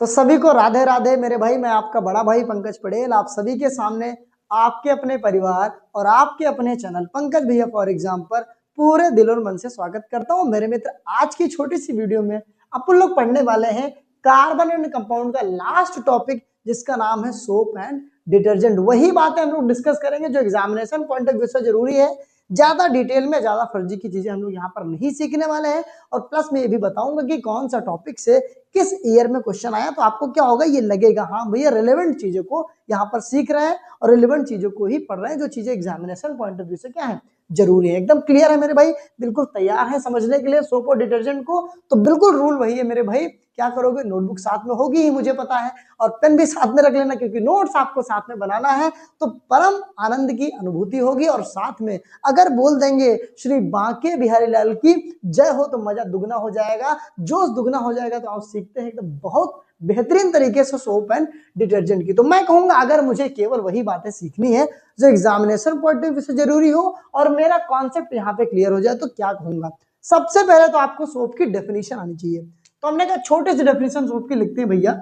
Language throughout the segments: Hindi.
तो सभी को राधे राधे मेरे भाई। मैं आपका बड़ा भाई पंकज पटेल आप सभी के सामने आपके अपने परिवार और आपके अपने चैनल पंकज भैया फॉर एग्जाम पर पूरे दिल और मन से स्वागत करता हूं। मेरे मित्र, आज की छोटी सी वीडियो में अपन लोग पढ़ने वाले हैं कार्बन एंड कंपाउंड का लास्ट टॉपिक, जिसका नाम है सोप एंड डिटर्जेंट। वही बातें हम लोग डिस्कस करेंगे जो एग्जामिनेशन पॉइंट ऑफ व्यू से जरूरी है। ज्यादा डिटेल में, ज्यादा फर्जी की चीजें हम लोग यहाँ पर नहीं सीखने वाले हैं। और प्लस मैं ये भी बताऊंगा कि कौन सा टॉपिक से किस ईयर में क्वेश्चन आया, तो आपको क्या होगा, ये लगेगा हाँ भैया रिलेवेंट चीजों को यहाँ पर सीख रहे हैं और रिलेवेंट चीजों को ही पढ़ रहे हैं, जो चीजें एग्जामिनेशन पॉइंट ऑफ व्यू से क्या है, जरूरी है। एकदम क्लियर है मेरे भाई, बिल्कुल तैयार है समझने के लिए सोप और डिटर्जेंट को। तो बिल्कुल रूल वही है मेरे भाई, क्या करोगे, नोटबुक साथ में होगी ही मुझे पता है, और पेन भी साथ में रख लेना, क्योंकि नोट्स आपको साथ में बनाना है तो परम आनंद की अनुभूति होगी। और साथ में अगर बोल देंगे श्री बांके बिहारी लाल की जय हो तो मजा दुगना हो जाएगा, जोश दुगना हो जाएगा। तो आप सीखते हैं एकदम बहुत बेहतरीन तरीके से सोप एंड डिटर्जेंट की। तो मैं कहूंगा अगर मुझे केवल वही बातें सीखनी है जो एग्जामिनेशन पॉइंट ऑफ व्यू से जरूरी हो और मेरा कॉन्सेप्ट यहाँ पे क्लियर हो जाए, तो क्या कहूंगा, सबसे पहले तो आपको सोप की डेफिनेशन आनी चाहिए। तो हमने कहा छोटे से डेफिनेशन सोप की लिखते हैं भैया,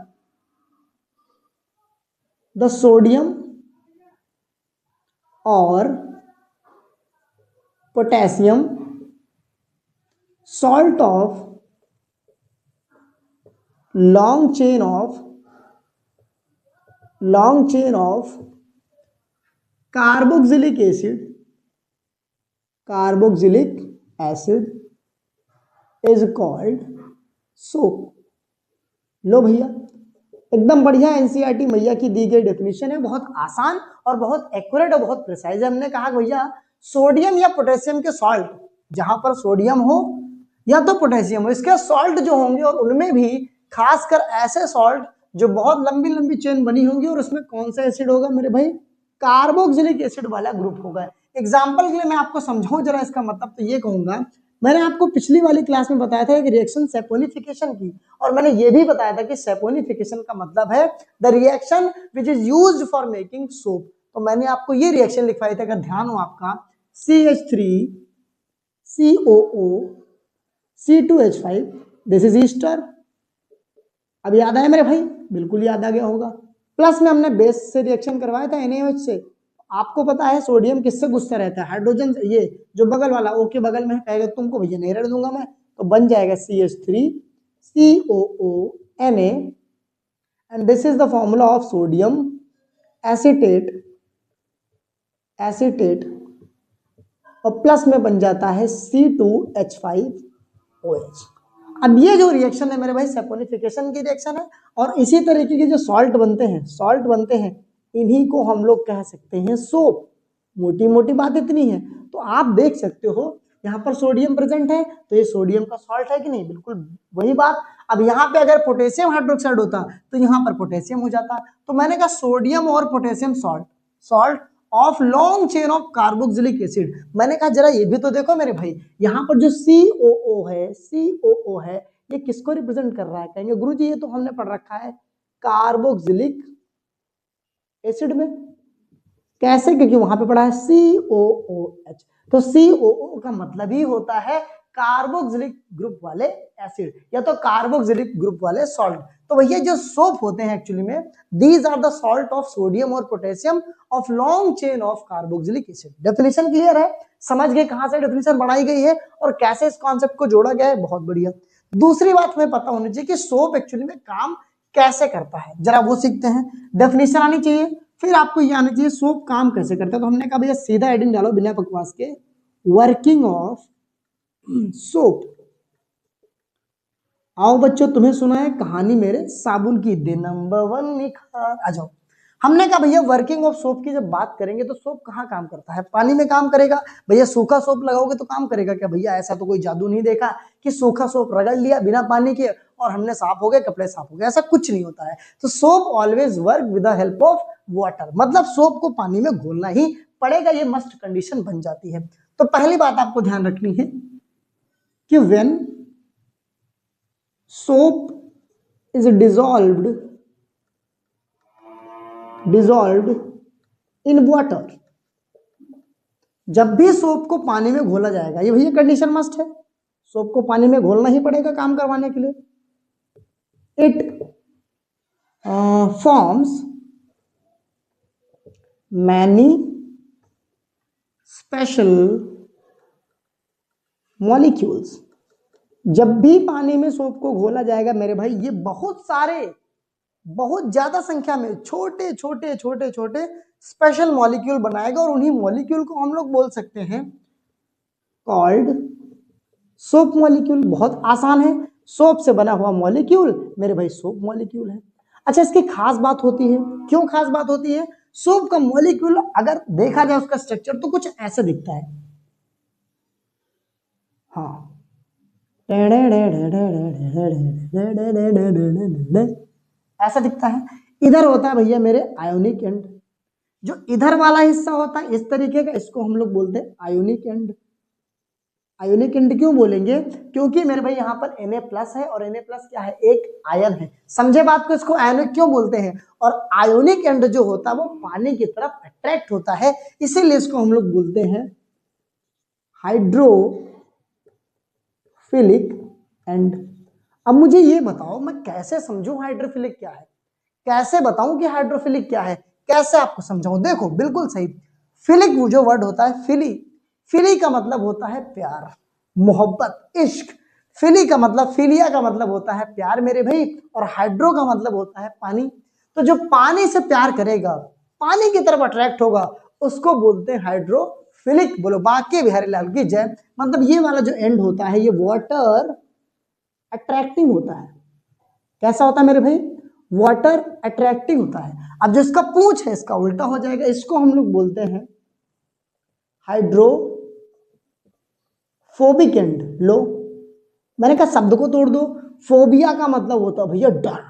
द सोडियम और potassium salt of long chain of carboxylic acid is called soap। लो भैया, एकदम बढ़िया एनसीईआरटी मैया की दी गई डेफिनेशन है, बहुत आसान और बहुत एक्यूरेट और बहुत प्रिसाइज है। हमने कहा भैया सोडियम या पोटेशियम के सॉल्ट, जहां पर सोडियम हो या तो पोटेशियम हो, इसके सॉल्ट जो होंगे और उनमें भी खासकर ऐसे सॉल्ट जो बहुत लंबी लंबी चेन बनी होंगी, और उसमें कौन सा एसिड होगा मेरे भाई, कार्बोक्सिलिक एसिड वाला ग्रुप होगा। एग्जाम्पल के लिए मैं आपको समझाऊं जरा इसका मतलब, तो ये कहूंगा, मैंने आपको पिछली वाली क्लास में बताया था एक रिएक्शन सेपोनिफिकेशन की, और मैंने ये भी बताया था कि सेपोनिफिकेशन का मतलब है the reaction which is used for making soap. तो मैंने आपको ये रिएक्शन लिखवाई थी, अगर ध्यान हो आपका, CH3COO C2H5, this is Easter. अब याद आया मेरे भाई, बिल्कुल याद आ गया होगा। प्लस में हमने बेस से रिएक्शन करवाया था NaOH से। आपको पता है सोडियम किससे गुस्सा रहता है, हाइड्रोजन से। ये जो बगल वाला O के बगल में कहेगा तुमको भैया नहीं रख दूंगा मैं, तो बन जाएगा CH3COO Na, and this is the formula of sodium acetate, और प्लस में बन जाता है C2H5OH। अब ये जो रिएक्शन है मेरे भाई सेपोनिफिकेशन की रिएक्शन है, और इसी तरीके के जो सॉल्ट बनते हैं इन्हीं को हम लोग कह सकते हैं सोप। मोटी मोटी बात इतनी है। तो आप देख सकते हो यहाँ पर सोडियम प्रेजेंट है, तो ये सोडियम का सॉल्ट है कि नहीं, बिल्कुल वही बात। अब यहाँ पे अगर पोटेशियम हाइड्रोक्साइड होता तो यहाँ पर पोटेशियम हो जाता। तो मैंने कहा सोडियम और potassium salt of long chain of carboxylic acid. मैंने कहा जरा ये भी तो देखो मेरे भाई, यहाँ पर जो COO है ये किसको रिप्रेजेंट कर रहा है, कहेंगे गुरुजी ये तो हमने पढ़ रखा है कार्बोक्सिलिक एसिड में। कैसे, क्योंकि वहां पे पढ़ा है COOH। तो COO का मतलब ही होता है कार्बोक्सिलिक ग्रुप वाले एसिड या तो कार्बोक्सिलिक ग्रुप वाले सॉल्ट। तो भैया जो सोप होते हैं एक्चुअली में, these are the salt of sodium और potassium of long chain of carboxylic acid. Definition clear है, समझ गए कहां से डेफिनेशन बनाई गई है और कैसे इस कॉन्सेप्ट को जोड़ा गया है, बहुत बढ़िया। दूसरी बात हमें पता होनी चाहिए कि सोप एक्चुअली में काम कैसे करता है, जरा वो सीखते हैं। डेफिनेशन आनी चाहिए, फिर आपको ये आना चाहिए सोप काम कैसे करता है। तो हमने कहा भैया सीधा हेडिंग डालो बिना बकवास के, वर्किंग ऑफ सोप। आओ बच्चों, तुम्हें सुना है कहानी मेरे साबुन की, दे नंबर 1 निखार। आ जाओ। हमने कहा भैया वर्किंग ऑफ सोप की जब बात करेंगे तो सोप कहाँ काम करता है, पानी में काम करेगा। भैया सूखा सोप लगाओगे तो काम करेगा क्या, भैया ऐसा तो कोई जादू नहीं देखा कि सूखा सोप रगड़ लिया बिना पानी के और हमने साफ हो गए, कपड़े साफ हो गए, ऐसा कुछ नहीं होता है। तो soap always work with the help of water, मतलब सोप को पानी में घोलना ही पड़ेगा, ये मस्ट कंडीशन बन जाती है। तो पहली बात आपको ध्यान रखनी है कि when soap is dissolved in water, जब भी सोप को पानी में घोला जाएगा, ये भैया कंडीशन मस्ट है, सोप को पानी में घोलना ही पड़ेगा काम करवाने के लिए। It forms many special molecules. जब भी पानी में सोप को घोला जाएगा मेरे भाई, ये बहुत सारे, बहुत ज्यादा संख्या में छोटे छोटे छोटे छोटे स्पेशल मॉलिक्यूल बनाएगा, और उन्हीं मॉलिक्यूल को हम लोग बोल सकते हैं कॉल्ड सोप मॉलिक्यूल। बहुत आसान है, सोप से बना हुआ मॉलिक्यूल मेरे भाई सोप मॉलिक्यूल है। अच्छा, इसकी खास बात होती है, क्यों खास बात होती है? सोप का मॉलिक्यूल अगर देखा जाए उसका स्ट्रक्चर तो कुछ ऐसे दिखता है, हाँ, ऐसा दिखता है। इधर होता है भैया मेरे आयोनिक एंड, जो इधर वाला हिस्सा होता है इस तरीके का, इसको हम लोग बोलते हैं आयोनिक एंड। आयोनिक एंड क्यों बोलेंगे? क्योंकि मेरे भाई यहाँ पर Na प्लस है, और Na प्लस क्या है? एक आयन है। समझे बात को? इसको आयोनिक क्यों बोलते हैं? और आयोनिक एंड जो होता है वो पानी की तरफ अट्रैक्ट होता है, इसीलिए इसको हम लोग बोलते हैं हाइड्रोफिलिक एंड। अब मुझे ये बताओ, मैं कैसे समझूं हाइड्रोफिलिक क्या है, कैसे बताऊं कि हाइड्रोफिलिक क्या है, कैसे आपको समझाऊं? देखो, बिल्कुल सही, फिलिक वो जो वर्ड होता है फिली, फिली का मतलब होता है प्यार, मोहब्बत, इश्क। फिली का मतलब, फिलिया का मतलब होता है प्यार मेरे भाई, और हाइड्रो का मतलब होता है पानी। तो जो पानी से प्यार करेगा, पानी की तरफ अट्रैक्ट होगा, उसको बोलते हैं हाइड्रोफिलिक। बोलो बाकी बिहारी लाल की जय। मतलब ये वाला जो एंड होता है ये वाटर अट्रैक्टिंग होता है। कैसा होता है मेरे भाई? वाटर अट्रैक्टिव होता है। अब जो इसका पूंछ है इसका उल्टा हो जाएगा, इसको हम लोग बोलते हैं हाइड्रोफोबिक एंड। लो, मैंने कहा शब्द को तोड़ दो। फोबिया का मतलब होता है भैया डर,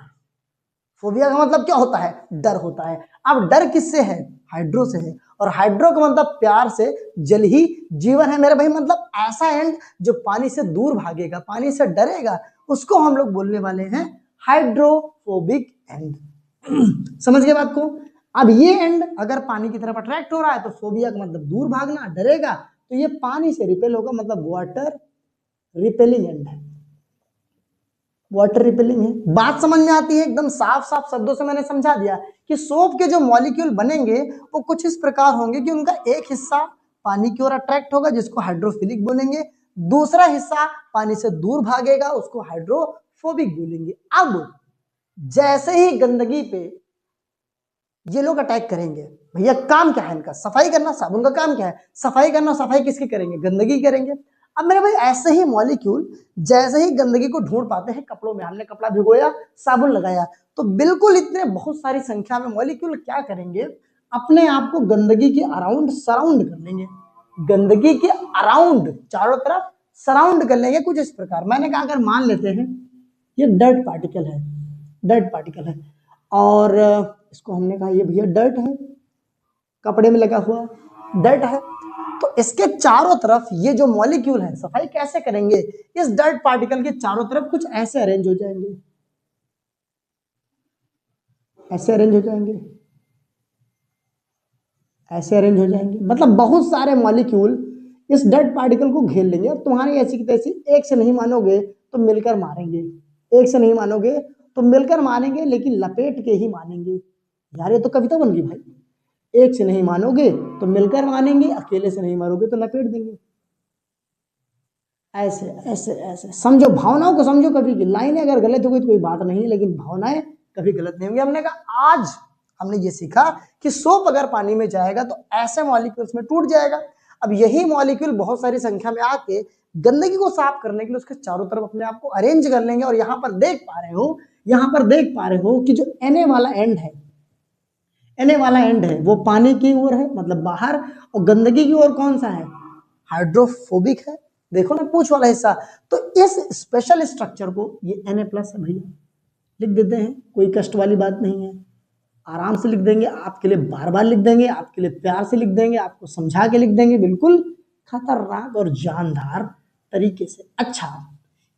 फोबिया का मतलब क्या होता है? डर होता है। अब डर किससे है? हाइड्रो से है, और हाइड्रो का मतलब प्यार से, जल ही जीवन है मेरे भाई। मतलब ऐसा एंड जो पानी से दूर भागेगा, पानी से डरेगा, उसको हम लोग बोलने वाले हैं हाइड्रोफोबिक एंड। समझ गए बात को? अब ये एंड अगर पानी की तरफ अट्रैक्ट हो रहा है तो फोबिया का मतलब दूर भागना, डरेगा, तो ये पानी से रिपेल होगा, मतलब वाटर रिपेलिंग एंड है। वाटर रिपेलिंग है। बात समझ में आती है? एकदम साफ साफ शब्दों से मैंने समझा दिया कि सोप के जो मॉलिक्यूल बनेंगे वो कुछ इस प्रकार होंगे कि उनका एक हिस्सा पानी की ओर अट्रैक्ट होगा जिसको हाइड्रोफिलिक बोलेंगे, दूसरा हिस्सा पानी से दूर भागेगा उसको हाइड्रोफोबिक बोलेंगे। अब जैसे ही गंदगी पे ये लोग अटैक करेंगे, भैया काम क्या है इनका? सफाई करना। साबुन का काम क्या है? सफाई करना। सफाई किसकी करेंगे? गंदगी करेंगे। अब मेरे भाई ऐसे ही मॉलिक्यूल जैसे ही गंदगी को ढूंढ पाते हैं कपड़ों में, हमने कपड़ा भिगोया, साबुन लगाया, तो बिल्कुल इतने बहुत सारी संख्या में मॉलिक्यूल क्या करेंगे? अपने आप को गंदगी के अराउंड सराउंड कर लेंगे, गंदगी के अराउंड चारों तरफ सराउंड कर लेंगे कुछ इस प्रकार। मैंने कहा अगर मान लेते हैं ये डर्ट पार्टिकल है, डर्ट पार्टिकल है, और इसको हमने कहा ये भैया डर्ट है, कपड़े में लगा हुआ डर्ट है, तो इसके चारों तरफ ये जो मॉलिक्यूल है सफाई कैसे करेंगे? इस डर्ट पार्टिकल के चारों तरफ कुछ ऐसे अरेंज हो जाएंगे, ऐसे अरेंज हो जाएंगे, ऐसे अरेंज हो जाएंगे। मतलब बहुत सारे मॉलिक्यूल इस डर्ट पार्टिकल को घेर लेंगे। अब तुम्हारी ऐसी की तैसी, एक से नहीं मानोगे तो मिलकर मारेंगे, एक से नहीं मानोगे तो मिलकर मारेंगे, लेकिन लपेट के ही मानेंगे। यार ये तो कविता बन गई भाई। एक से नहीं मानोगे तो मिलकर मानेंगे, अकेले से नहीं मारोगे तो लपेट देंगे। ऐसे ऐसे ऐसे समझो, भावनाओं को समझो। कभी की लाइनें अगर गलत हो गई तो कोई बात नहीं, लेकिन भावनाएं कभी गलत नहीं होंगी। हमने कहा आज हमने ये सीखा कि सोप अगर पानी में जाएगा तो ऐसे मॉलिक्यूल्स में टूट जाएगा। अब यही मॉलिक्यूल बहुत सारी संख्या में आके गंदगी को साफ करने के लिए उसके चारों तरफ अपने आप को अरेंज कर लेंगे। और यहाँ पर देख पा रहे हो, यहाँ पर देख पा रहे हो कि जो Na वाला एंड है, Na वाला एंड है वो पानी की ओर है, मतलब बाहर, और गंदगी की ओर कौन सा है? हाइड्रोफोबिक है। देखो ना पूछ वाला हिस्सा। तो इस स्पेशल स्ट्रक्चर को ये Na प्लस है भैया, लिख देते हैं, कोई कष्ट वाली बात नहीं है, आराम से लिख देंगे। आपके लिए बार बार लिख देंगे, आपके लिए प्यार से लिख देंगे, आपको समझा के लिख देंगे, बिल्कुल खतरनाक और जानदार तरीके से। अच्छा,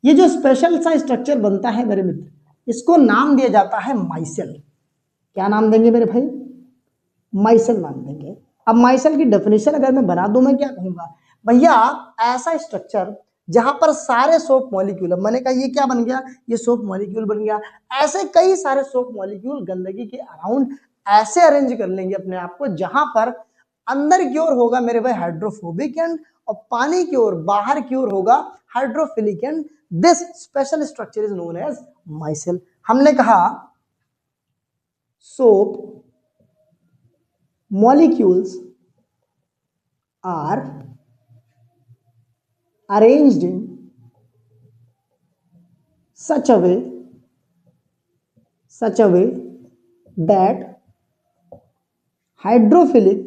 ये जो स्पेशल सा स्ट्रक्चर बनता है मेरे मित्र, इसको नाम दिया जाता है माइसेल। क्या नाम देंगे मेरे भाई? माइसेल नाम देंगे। अब माइसेल की डेफिनेशन अगर मैं बना दूं, मैं क्या कहूंगा? भैया ऐसा स्ट्रक्चर जहां पर सारे सोप मॉलिक्यूल, मैंने कहा ये क्या बन गया, ये सोप मॉलिक्यूल बन गया। ऐसे कई सारे सोप मॉलिक्यूल गंदगी के अराउंड ऐसे अरेंज कर लेंगे अपने आप को, जहां पर अंदर की ओर होगा मेरे भाई हाइड्रोफोबिक एंड, और पानी की ओर, बाहर की ओर होगा hydrophilic end. This special structure is known as micelle. हमने कहा soap molecules are arranged in such a way that hydrophilic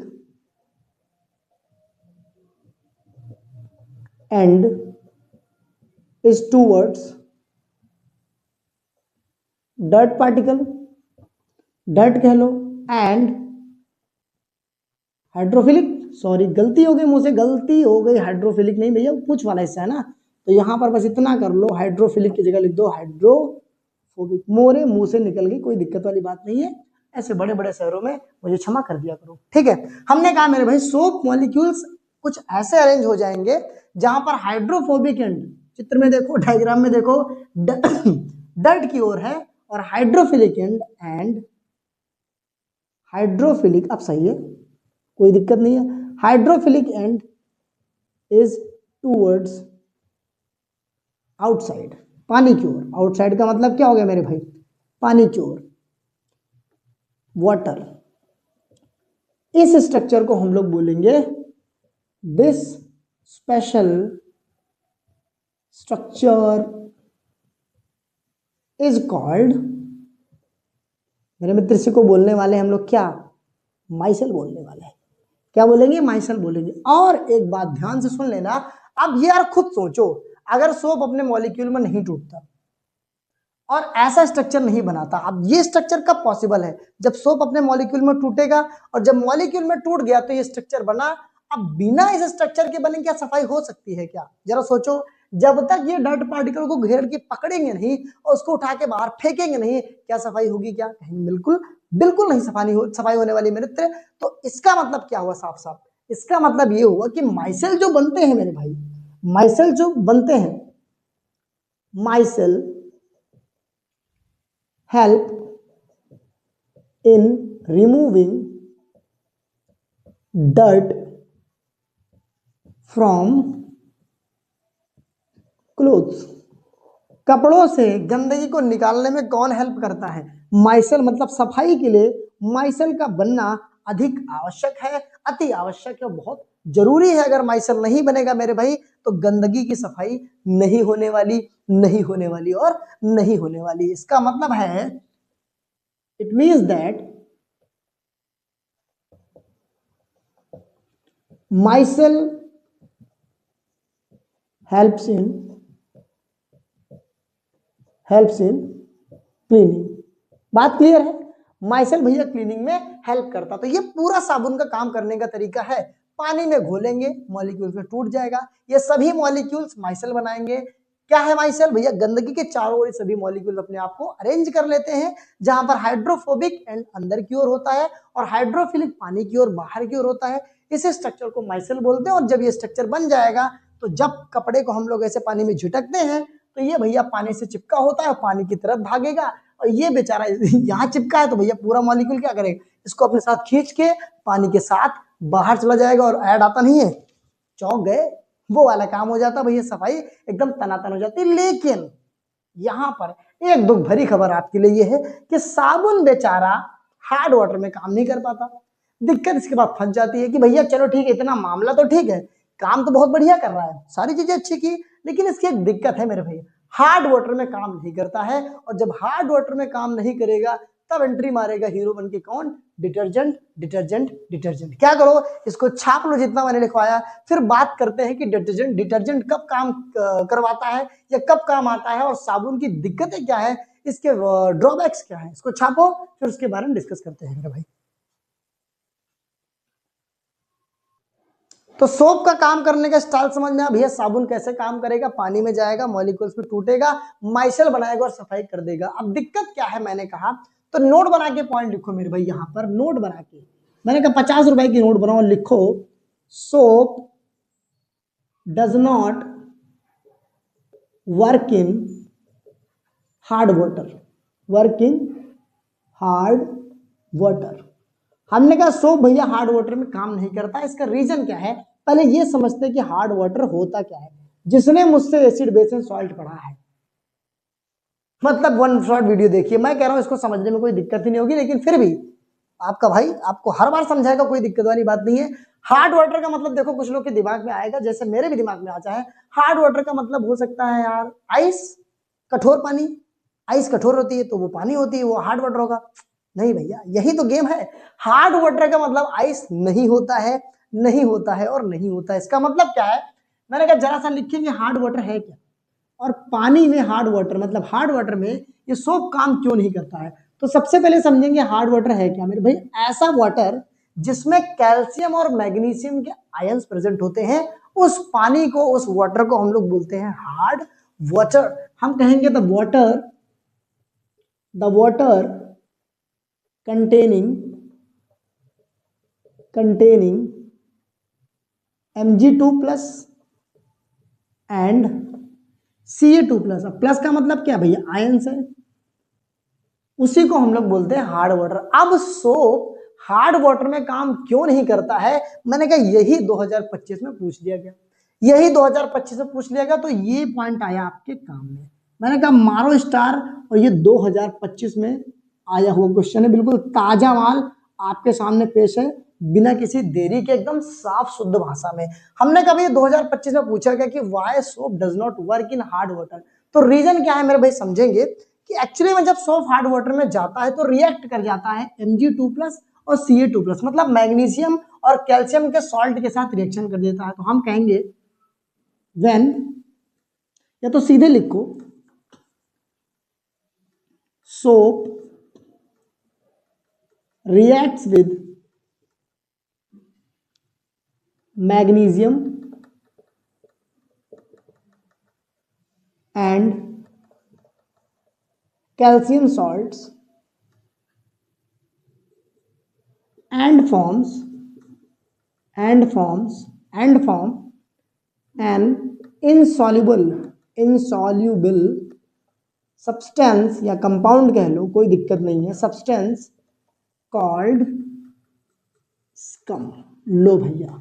end is towards dirt particle, dirt कह लो, and हाइड्रोफिलिक, सॉरी गलती हो गई मुझसे, गलती हो गई, हाइड्रोफिलिक नहीं भैया, पूछ वाला हिस्सा है ना, तो यहां पर बस इतना कर लो, हाइड्रोफिलिक की जगह लिख दो हाइड्रोफोबिक। मोरे मुंह से निकल गई, कोई दिक्कत वाली बात नहीं है, ऐसे बड़े बड़े शहरों में मुझे क्षमा कर दिया करो, ठीक है। हमने कहा मेरे भाई सोप मॉलिक्यूल्स कुछ ऐसे अरेंज हो जाएंगे जहां पर हाइड्रोफोबिक एंड, चित्र में देखो, डायग्राम में देखो, डर्ट की ओर है, और हाइड्रोफिलिक एंड हाइड्रोफिलिक, अब सही है, कोई दिक्कत नहीं है, hydrophilic and is towards outside, पानी की ओर। आउटसाइड का मतलब क्या हो गया मेरे भाई, पानी की ओर, वाटर। इस स्ट्रक्चर को हम लोग बोलेंगे, this special structure is called, मेरे मित्र इसी को बोलने वाले हम लोग क्या, माइसेल बोलने वाले हैं। क्या बोलेंगे, माइसेल बोलेंगे। और एक बात ध्यान से सुन लेना, अब ये यार खुद सोचो, अगर सोप अपने मॉलिक्यूल में नहीं टूटता और ऐसा स्ट्रक्चर नहीं बनाता, अब ये स्ट्रक्चर कब पॉसिबल है, जब सोप अपने मॉलिक्यूल में टूटेगा, और जब मॉलिक्यूल में टूट गया तो ये स्ट्रक्चर बना। अब बिना इस स्ट्रक्चर के बने क्या सफाई हो सकती है क्या, जरा सोचो। जब तक ये डर्ट पार्टिकल को घेर के पकड़ेंगे नहीं और उसको उठा के बाहर फेंकेंगे नहीं, क्या सफाई होगी क्या, कहीं बिल्कुल बिल्कुल नहीं सफाई होने वाली मेरे मित्र। तो इसका मतलब क्या हुआ, साफ साफ इसका मतलब ये हुआ कि माइसेल जो बनते हैं मेरे भाई, माइसेल जो बनते हैं, myself help in removing dirt from clothes। कपड़ों से गंदगी को निकालने में कौन हेल्प करता है, माइसेल। मतलब सफाई के लिए माइसेल का बनना अधिक आवश्यक है, अति आवश्यक है, बहुत जरूरी है। अगर माइसेल नहीं बनेगा मेरे भाई तो गंदगी की सफाई नहीं होने वाली, नहीं होने वाली और नहीं होने वाली। इसका मतलब है, it means that myself helps in cleaning. बात क्लियर है, माइसेल भैया क्लीनिंग में हेल्प करता। तो ये पूरा साबुन का काम करने का तरीका है, पानी में घोलेंगे, मॉलिक्यूल्स में टूट जाएगा, ये सभी मॉलिक्यूल्स माइसेल बनाएंगे। क्या है माइसेल भैया, गंदगी के चारों ओर सभी मॉलिक्यूल अपने आप को अरेंज कर लेते हैं, जहां पर हाइड्रोफोबिक एंड अंदर की ओर होता है और हाइड्रोफिलिक पानी की ओर, बाहर की ओर होता है। इस स्ट्रक्चर को माइसेल बोलते हैं। और जब ये स्ट्रक्चर बन जाएगा तो जब कपड़े को हम लोग ऐसे पानी में झिटकते हैं तो ये भैया पानी से चिपका होता है, पानी की तरफ भागेगा, और ये बेचारा यहाँ चिपका है तो भैया पूरा मॉलिक्यूल क्या करेगा, इसको अपने साथ खींच के पानी के साथ बाहर चला जाएगा। और ऐड आता नहीं है, चौंक गए, वो वाला काम हो जाता भैया, सफाई एकदम तनातन हो जाती। लेकिन यहाँ पर एक दुख भरी खबर आपके लिए ये है कि साबुन बेचारा हार्ड वाटर में काम नहीं कर पाता। दिक्कत इसके बाद फंस जाती है कि भैया चलो ठीक है, इतना मामला तो ठीक है, काम तो बहुत बढ़िया कर रहा है, सारी चीजें अच्छी की, लेकिन इसकी एक दिक्कत है मेरे भैया, हार्ड वाटर में काम नहीं करता है। और जब हार्ड वाटर में काम नहीं करेगा तब एंट्री मारेगा हीरो बन के कौन, डिटर्जेंट डिटर्जेंट डिटर्जेंट। क्या करो, इसको छाप लो जितना मैंने लिखवाया, फिर बात करते हैं कि डिटर्जेंट डिटर्जेंट कब काम करवाता है या कब काम आता है, और साबुन की दिक्कतें क्या है, इसके ड्रॉबैक्स क्या है, इसको छापो, फिर उसके बारे में डिस्कस करते हैं मेरे भाई। तो सोप का काम करने का स्टाइल समझ में आया भैया, साबुन कैसे काम करेगा, पानी में जाएगा, मॉलिक्यूल्स में टूटेगा, माइसेल बनाएगा और सफाई कर देगा। अब दिक्कत क्या है, मैंने कहा तो नोट बना के पॉइंट लिखो मेरे भाई, यहां पर नोट बना के, मैंने कहा 50 रुपए की नोट बनाओ, लिखो soap does not work in hard water, work in hard water. हमने कहा सोप भैया हार्ड वाटर में काम नहीं करता, इसका रीजन क्या है? पहले ये समझते हैं कि हार्ड वाटर होता क्या है। जिसने मुझसे एसिड बेस एंड सॉल्ट पढ़ा है, मतलब वन शॉट वीडियो देखिए, मैं कह रहा हूं इसको समझने में कोई दिक्कत ही नहीं होगी, लेकिन फिर भी आपका भाई आपको हर बार समझाएगा, कोई दिक्कत वाली बात नहीं है। हार्ड वाटर का मतलब देखो कुछ लोग के दिमाग में आएगा, जैसे मेरे भी दिमाग में आता है, हार्ड वाटर का मतलब हो सकता है यार आइस, कठोर पानी। आइस कठोर होती है तो वो पानी होती है, वो हार्ड वाटर होगा। नहीं भैया, यही तो गेम है। हार्ड वाटर का मतलब आइस नहीं होता है, नहीं होता है और नहीं होता है। इसका मतलब क्या है? मैंने कहा जरा सा लिखेंगे हार्ड वाटर है क्या, और पानी में हार्ड वाटर, मतलब हार्ड वाटर में ये सोप काम क्यों नहीं करता है। तो सबसे पहले समझेंगे हार्ड वाटर है क्या मेरे भाई। ऐसा वाटर जिसमें कैल्शियम और मैग्नीशियम के आयंस प्रेजेंट होते हैं, उस पानी को, उस वाटर को हम लोग बोलते हैं हार्ड वाटर। हम कहेंगे the water containing Mg2 plus and Ca2 plus. अब प्लस का मतलब क्या भैया? आयंस है, उसी को हम लोग बोलते हैं हार्ड वाटर। अब सोप हार्ड वाटर में काम क्यों नहीं करता है, मैंने कहा यही 2025 में पूछ लिया गया, यही 2025 में पूछ लिया गया, तो ये पॉइंट आया आपके काम में। मैंने कहा मारो स्टार, और ये 2025 में आया हुआ क्वेश्चन है, बिल्कुल ताजा माल आपके सामने पेश है, बिना किसी देरी के, एकदम साफ शुद्ध भाषा में। हमने कभी 2025 में पूछा गया कि why soap does not work in hard water, तो रीजन क्या है मेरे भाई समझेंगे कि एक्चुअली में जब सोप हार्ड वाटर में जाता है तो रिएक्ट कर जाता है Mg2 प्लस और Ca2 प्लस, मतलब मैग्नीशियम और कैल्शियम के सॉल्ट के साथ रिएक्शन कर देता है। तो हम कहेंगे व्हेन, या तो सीधे लिखो soap reacts with magnesium and calcium salts and form an insoluble substance, या कंपाउंड कह लो, कोई दिक्कत नहीं है, सब्सटेंस कॉल्ड स्कम। लो भैया,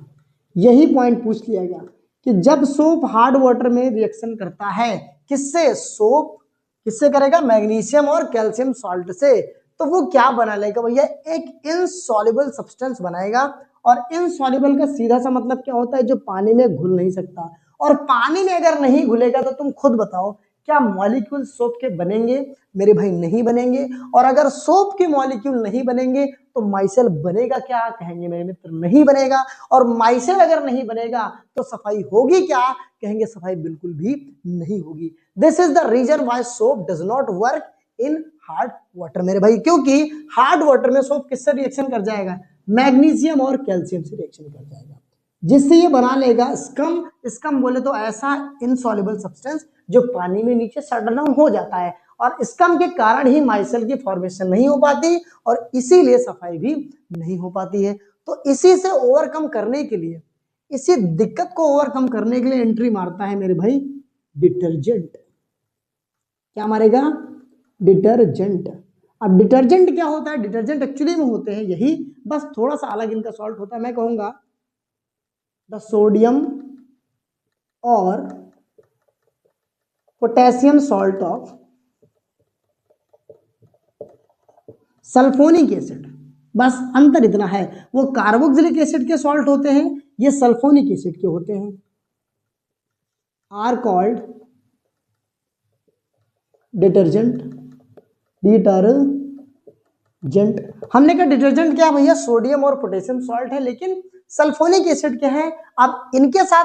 यही पॉइंट पूछ लिया गया कि जब सोप हार्ड वाटर में रिएक्शन करता है, किससे? सोप किससे करेगा? मैग्नीशियम और कैल्शियम सॉल्ट से। तो वो क्या बना लेगा भैया? एक इनसॉल्युबल सब्सटेंस बनाएगा। और इनसॉल्युबल का सीधा सा मतलब क्या होता है? जो पानी में घुल नहीं सकता। और पानी में अगर नहीं घुलेगा तो तुम खुद बताओ, क्या मॉलिक्यूल सोप के बनेंगे? मेरे भाई नहीं बनेंगे। और अगर सोप के मॉलिक्यूल नहीं बनेंगे तो माइसेल बनेगा क्या? कहेंगे मेरे मित्र नहीं बनेगा। और माइसेल अगर नहीं बनेगा तो सफाई होगी क्या? कहेंगे सफाई बिल्कुल भी नहीं होगी। This is the reason why soap does not work in hard water मेरे भाई, क्योंकि हार्ड वाटर में सोप किससे रिएक्शन कर जाएगा? मैग्नीशियम और कैल्शियम से रिएक्शन कर जाएगा, जिससे ये बना लेगा स्कम। स्कम बोले तो ऐसा इनसॉल्युबल सब्सटेंस जो पानी में नीचे शट डाउन हो जाता है, और स्कम के कारण ही माइसेल की फॉर्मेशन नहीं हो पाती, और इसीलिए सफाई भी नहीं हो पाती है। तो इसी से ओवरकम करने के लिए, इसी दिक्कत को ओवरकम करने के लिए एंट्री मारता है मेरे भाई डिटर्जेंट। क्या मारेगा? डिटर्जेंट। अब डिटर्जेंट क्या होता है? डिटर्जेंट एक्चुअली में होते हैं यही, बस थोड़ा सा अलग इनका सॉल्ट होता है। मैं कहूंगा द सोडियम और potassium salt of sulphonic acid, बस अंतर इतना है, वो कार्बोक्सिलिक एसिड के सॉल्ट होते हैं, ये सल्फोनिक एसिड के होते हैं, आर कॉल्ड डिटर्जेंट। डिटर्जेंट, हमने कहा डिटर्जेंट क्या भैया? सोडियम और पोटेशियम सॉल्ट है, लेकिन सल्फोनिक एसिड क्या है? अब इनके साथ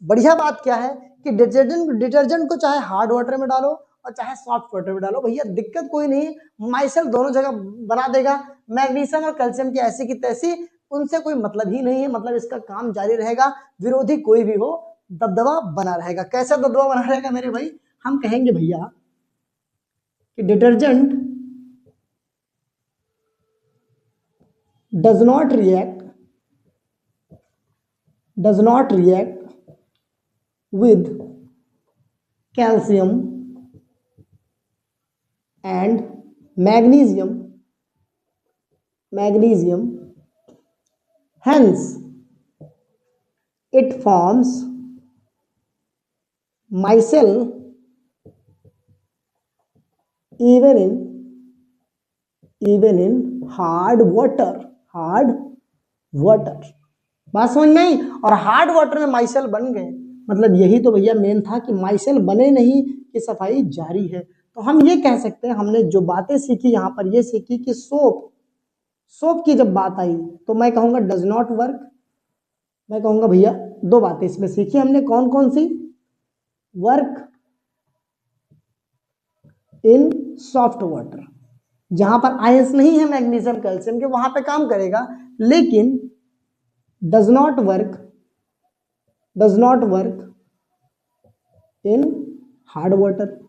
बढ़िया बात क्या है कि डिटर्जेंट को चाहे हार्ड वाटर में डालो और चाहे सॉफ्ट वाटर में डालो भैया, दिक्कत कोई नहीं, माइसेल दोनों जगह बना देगा। मैग्नीशियम और कैल्शियम की ऐसी की तैसी, उनसे कोई मतलब ही नहीं है, मतलब इसका काम जारी रहेगा, विरोधी कोई भी हो दबदबा बना रहेगा। कैसा दबदबा बना रहेगा मेरे भाई? हम कहेंगे भैया कि detergent does not react with calcium and magnesium, hence it forms micelle even in hard water। बात समझ में आई। और हार्ड वाटर में माइसेल बन गए, मतलब यही तो भैया मेन था कि माइसेल बने नहीं कि सफाई जारी है। तो हम ये कह सकते हैं, हमने जो बातें सीखी यहाँ पर ये सीखी कि सोप की जब बात आई तो मैं कहूंगा डज नॉट वर्क। मैं कहूंगा भैया दो बातें इसमें सीखी हमने, कौन कौन सी? वर्क इन सॉफ्ट वाटर, जहां पर आयंस नहीं है मैग्नीशियम कैल्शियम के वहां पे काम करेगा, लेकिन does not work in hard water.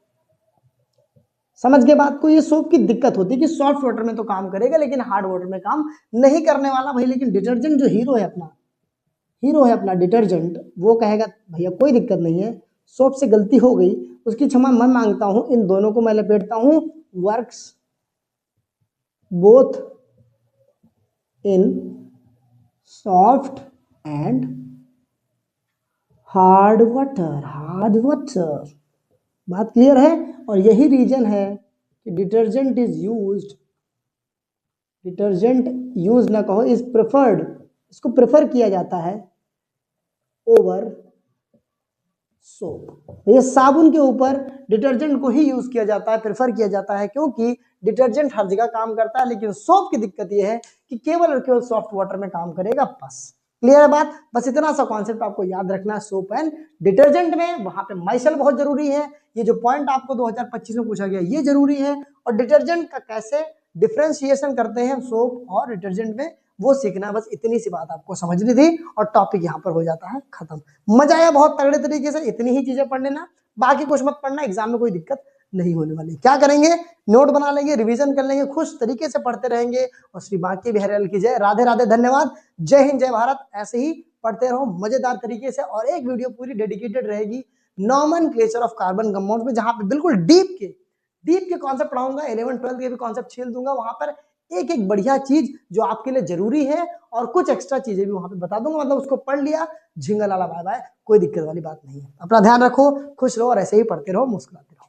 समझ के बात को? ये सोप की दिक्कत होती है कि सॉफ्ट वाटर में तो काम करेगा लेकिन हार्ड वाटर में काम नहीं करने वाला भाई। लेकिन डिटर्जेंट जो हीरो है अपना डिटर्जेंट, वो कहेगा भैया कोई दिक्कत नहीं है, सोप से गलती हो गई, उसकी क्षमा मैं मांगता हूं, इन दोनों को मैं लपेटता हूं, works both in soft and hard water. बात क्लियर है? और यही रीजन है कि डिटर्जेंट यूज ना कहो, इज प्रेफर्ड, इसको प्रेफर किया जाता है ओवर सोप। ये साबुन के ऊपर डिटर्जेंट को ही यूज किया जाता है, प्रेफर किया जाता है, क्योंकि डिटर्जेंट हर जगह काम करता है, लेकिन सोप की दिक्कत ये है कि केवल और केवल सॉफ्ट वाटर में काम करेगा। बस क्लियर है बात? बस इतना सा कॉन्सेप्ट आपको याद रखना है सोप एंड डिटर्जेंट में। वहां पे माइसेल बहुत जरूरी है, ये जो पॉइंट आपको 2025 में पूछा गया ये जरूरी है। और डिटर्जेंट का कैसे डिफ्रेंशिएशन करते हैं सोप और डिटर्जेंट में, वो सीखना। बस इतनी सी बात आपको समझनी थी और टॉपिक यहाँ पर हो जाता है खत्म। मजा आया बहुत तगड़े तरीके से, इतनी ही चीजें पढ़ लेना, बाकी कुछ मत पढ़ना, एग्जाम में कोई दिक्कत नहीं होने वाली। क्या करेंगे? नोट बना लेंगे, रिवीजन कर लेंगे, खुश तरीके से पढ़ते रहेंगे। और श्री बांके बिहारी की जय। राधे राधे, धन्यवाद, जय हिंद, जय भारत। ऐसे ही पढ़ते रहो मजेदार तरीके से। और एक वीडियो पूरी डेडिकेटेड रहेगी नॉमेनक्लेचर ऑफ कार्बन कंपाउंड्स में, जहां पे बिल्कुल डीप के कॉन्सेप्ट पढ़ाऊंगा, 11 12 के भी कॉन्सेप्ट छील दूंगा। वहां पर एक एक बढ़िया चीज जो आपके लिए जरूरी है, और कुछ एक्स्ट्रा चीजें भी वहां पे बता दूंगा। मतलब उसको पढ़ लिया, झिंगा लाला बाय बाय, कोई दिक्कत वाली बात नहीं है। अपना ध्यान रखो, खुश रहो और ऐसे ही पढ़ते रहो, मुस्कुराते रहो।